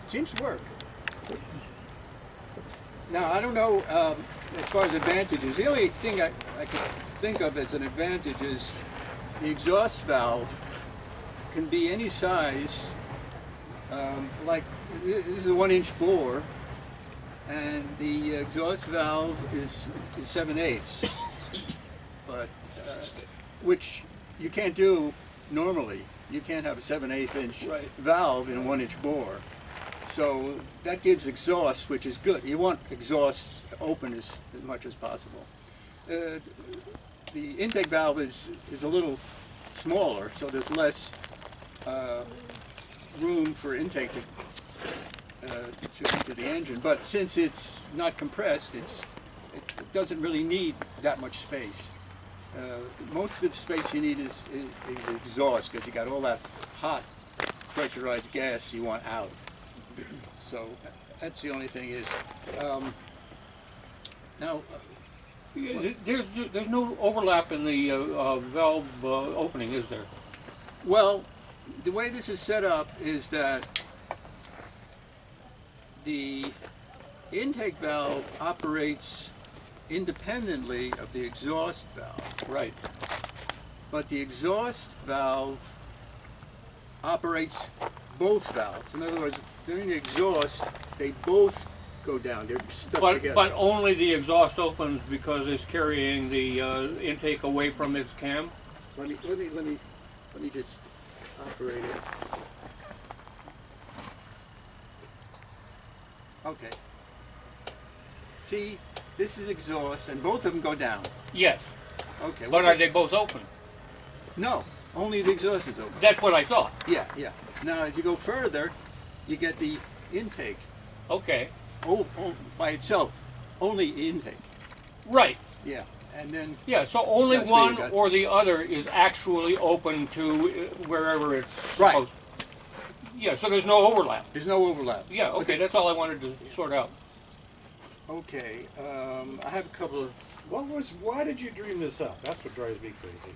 seems to work. Now, I don't know, as far as advantages, the only thing I could think of as an advantage is the exhaust valve can be any size, like this is a 1-inch bore, and the exhaust valve is 7/8, but which you can't do normally. You can't have a 7/8 inch valve in a 1-inch bore. So that gives exhaust, which is good. You want exhaust open as much as possible. The intake valve is a little smaller, so there's less room for intake to the engine. But since it's not compressed, it doesn't really need that much space. Most of the space you need is exhaust, because you got all that hot pressurized gas you want out. So that's the only thing is now. There's no overlap in the valve opening, is there? Well, the way this is set up is that the intake valve operates independently of the exhaust valve. Right. But the exhaust valve operates both valves. In other words, during the exhaust, they both go down. They're stuck together. But only the exhaust opens because it's carrying the intake away from its cam. Let me just operate it. Okay. See, this is exhaust, and both of them go down. Yes. Okay. But are they both open? No, only the exhaust is open. That's what I thought. Yeah, yeah. Now, as you go further, you get the intake. Okay. Oh, by itself, only intake. Right. Yeah, and then. Yeah, so only That's where you one got- or the other is actually open to wherever it's Right. supposed. Yeah, so there's no overlap. There's no overlap. Yeah, okay, that's all I wanted to sort out. Okay, I have a couple of. Why did you dream this up? That's what drives me crazy.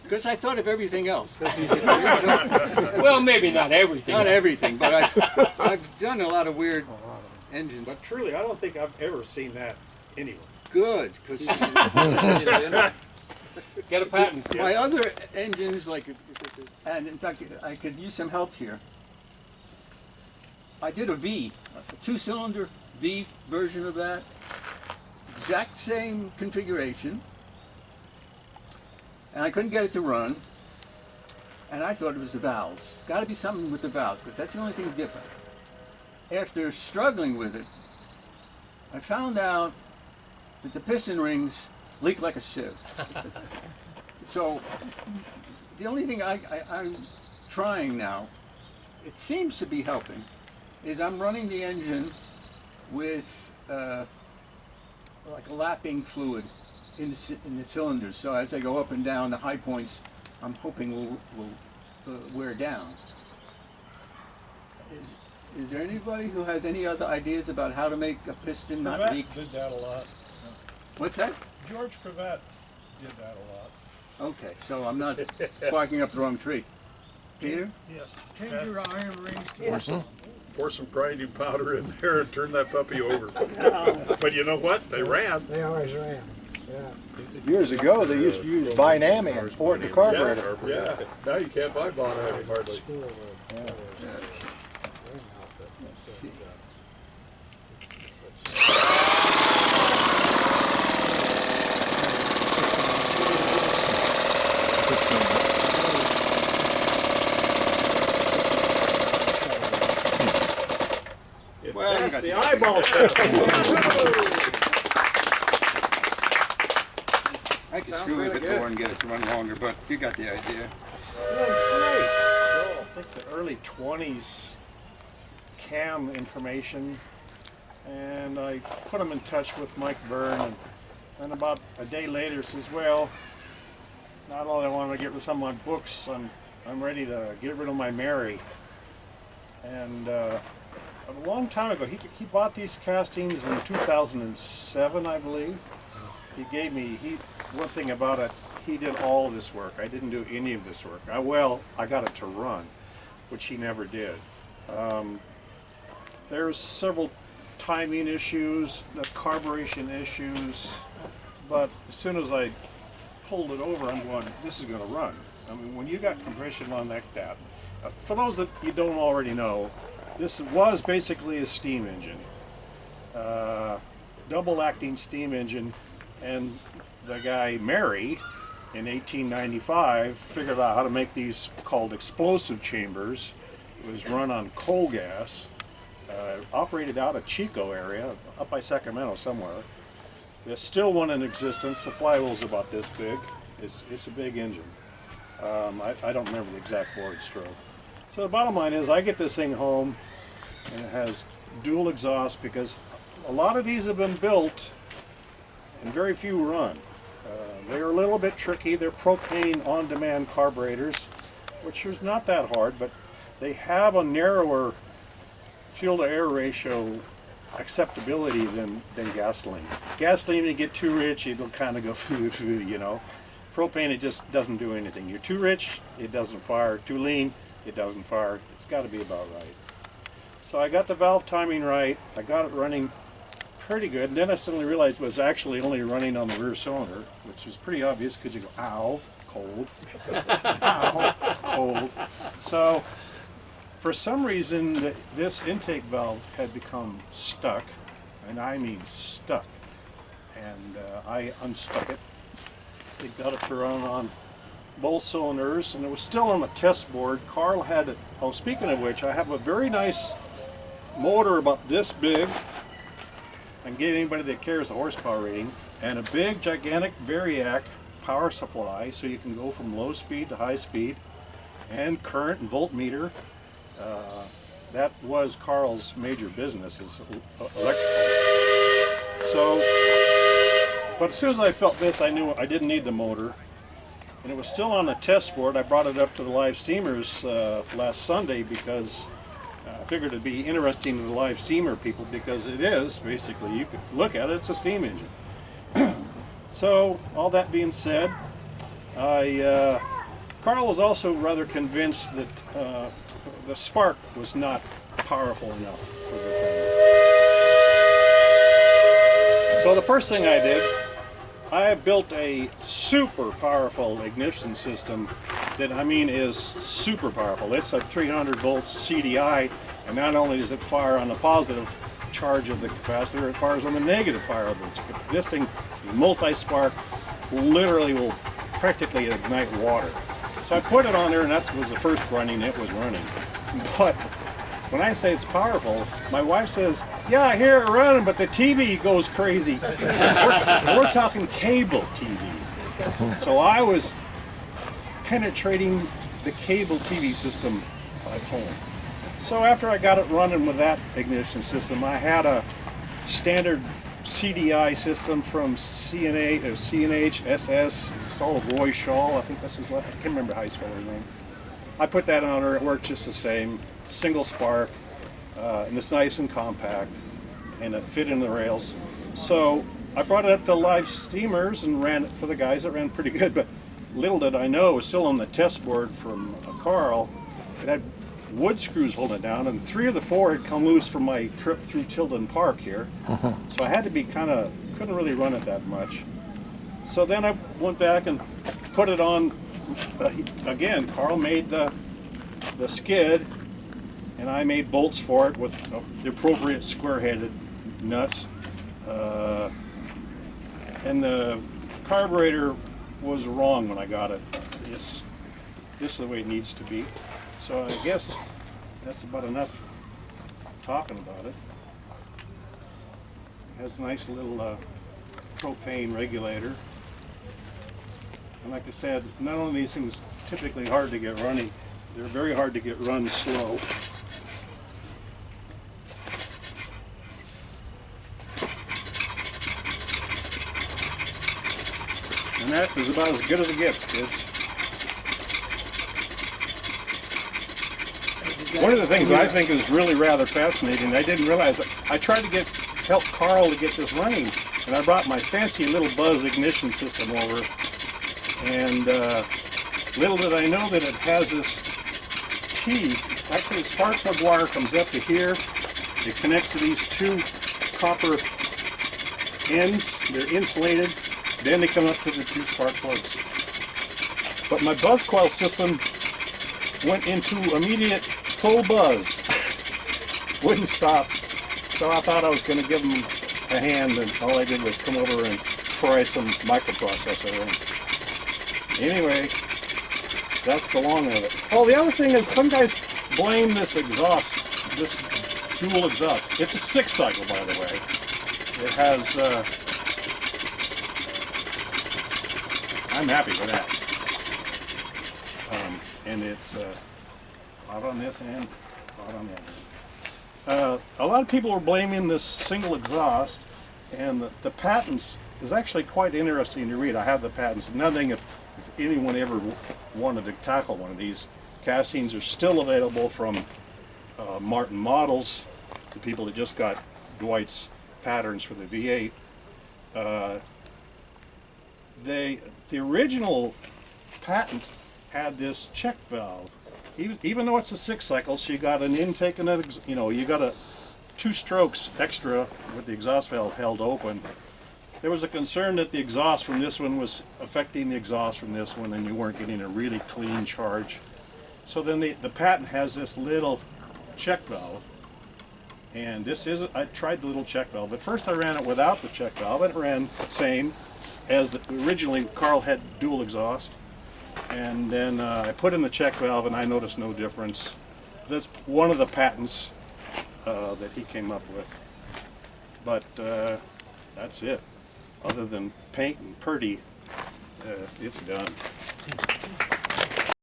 Because I thought of everything else. Well, maybe not everything. Not everything, but I've done a lot of weird engines. But truly, I don't think I've ever seen that anywhere. Good, because Get a patent. my other engines, like, and in fact, I could use some help here. I did a V, a 2-cylinder V version of that. Exact same configuration. And I couldn't get it to run. And I thought it was the valves. Got to be something with the valves, because that's the only thing different. After struggling with it, I found out that the piston rings leak like a sieve. So the only thing I'm trying now, it seems to be helping, is I'm running the engine with like a lapping fluid in the cylinders. So as I go up and down, the high points, I'm hoping will wear down. Is there anybody who has any other ideas about how to make a piston not Cravette leak? did that a lot. What's that? George Cravette did that a lot. Okay, so I'm not barking up the wrong tree. Peter? Yes. Change your iron rings to Pour some grinding powder in there and turn that puppy over. But you know what? They ran. They always ran. Yeah. Years ago, they used to use Binamium for it in the carburetor. Yeah. Now you can't buy Bonami hardly. School of Let's see. Well, you got The eyeball test. I can screw with it more and get it to run longer, but you got the idea. I think the early 20s cam information, and I put him in touch with Mike Byrne, and about a day later says, well, not only I want to get rid of some of my books, I'm ready to get rid of my Mary. And a long time ago, he bought these castings in 2007, I believe. He gave me, one thing about it, he did all this work. I didn't do any of this work. I got it to run, which he never did. There's several timing issues, the carburation issues, but as soon as I pulled it over, I'm going, this is going to run. I mean, when you got compression on like that, for those that you don't already know, this was basically a steam engine, double acting steam engine, and the guy Mary in 1895 figured out how to make these called explosive chambers. It was run on coal gas, operated out of Chico area, up by Sacramento somewhere. There's still one in existence. The flywheel's about this big. It's a big engine. I don't remember the exact board stroke. So the bottom line is I get this thing home and it has dual exhaust because a lot of these have been built and very few run. They're a little bit tricky. They're propane on-demand carburetors, which is not that hard, but they have a narrower fuel-to-air ratio acceptability than gasoline. Gasoline, you get too rich, it'll kind of go, you know. Propane, it just doesn't do anything. You're too rich, it doesn't fire. Too lean, it doesn't fire. It's got to be about right. So I got the valve timing right. I got it running pretty good. And then I suddenly realized it was actually only running on the rear cylinder, which was pretty obvious because you go, ow, cold. Ow, cold. So for some reason, this intake valve had become stuck, and I mean stuck. And I unstuck it. It got it to run on both cylinders, and it was still on the test board. Carl had it. Oh, speaking of which, I have a very nice motor about this big. I can get anybody that cares a horsepower rating, and a big, gigantic Variac power supply, so you can go from low speed to high speed, and current and voltmeter. That was Carl's major business, is electrical. So, but as soon as I felt this, I knew I didn't need the motor. And it was still on the test board. I brought it up to the live steamers last Sunday because I figured it'd be interesting to the live steamer people, because it is, basically, you could look at it, it's a steam engine. So, all that being said, Carl was also rather convinced that the spark was not powerful enough for the thing. So the first thing I did, I built a super powerful ignition system that, I mean, is super powerful. It's a 300 volt CDI, and not only does it fire on the positive charge of the capacitor, it fires on the negative fire of it. This thing is multi-spark, literally will practically ignite water. So I put it on there, and that was the first running it was running. But when I say it's powerful, my wife says, yeah, I hear it running, but the TV goes crazy. We're talking cable TV. So I was penetrating the cable TV system at home. So after I got it running with that ignition system, I had a standard CDI system from CNH SS, installed Roy Shaw, I think that's his last, I can't remember how you spell his name. I put that on there, it worked just the same, single spark, and it's nice and compact, and it fit in the rails. So I brought it up to live steamers and ran it for the guys. It ran pretty good, but little did I know, it was still on the test board from Carl. It had wood screws holding it down, and 3 of the 4 had come loose from my trip through Tilden Park here. So I had to be couldn't really run it that much. So then I went back and put it on, again, Carl made the skid, and I made bolts for it with the appropriate square-headed nuts. And the carburetor was wrong when I got it. This is the way it needs to be. So I guess that's about enough talking about it. It has a nice little propane regulator. And like I said, not only are these things typically hard to get running, they're very hard to get run slow. And that is about as good as it gets, kids. One of the things I think is really rather fascinating, I didn't realize, I tried to help Carl to get this running, and I brought my fancy little Buzz ignition system over, and little did I know that it has this T, actually the spark plug wire comes up to here, It connects to these two copper ends. They're insulated. Then they come up to the two spark plugs. But my buzz coil system went into immediate full buzz. Wouldn't stop. So I thought I was going to give them a hand, and all I did was come over and fry some microprocessor in. Anyway, that's the long of it. Oh, the other thing is some guys blame this exhaust, this dual exhaust. It's a 6-cycle, by the way. It has, I'm happy with that. And it's hot on this end, hot on that end. A lot of people are blaming this single exhaust, and the patents is actually quite interesting to read. I have the patents. Nothing if anyone ever wanted to tackle one of these. Castings are still available from Martin Models, the people that just got Dwight's patterns for the V8. The original patent had this check valve. Even though it's a 6-cycle, so you got an intake and an, you got 2 strokes extra with the exhaust valve held open. There was a concern that the exhaust from this one was affecting the exhaust from this one, and you weren't getting a really clean charge. So then the patent has this little check valve, and this isn't. I tried the little check valve, but first I ran it without the check valve, and it ran same as originally. Carl had dual exhaust. And then I put in the check valve, and I noticed no difference. That's one of the patents that he came up with. But that's it. Other than paint and purdy, it's done.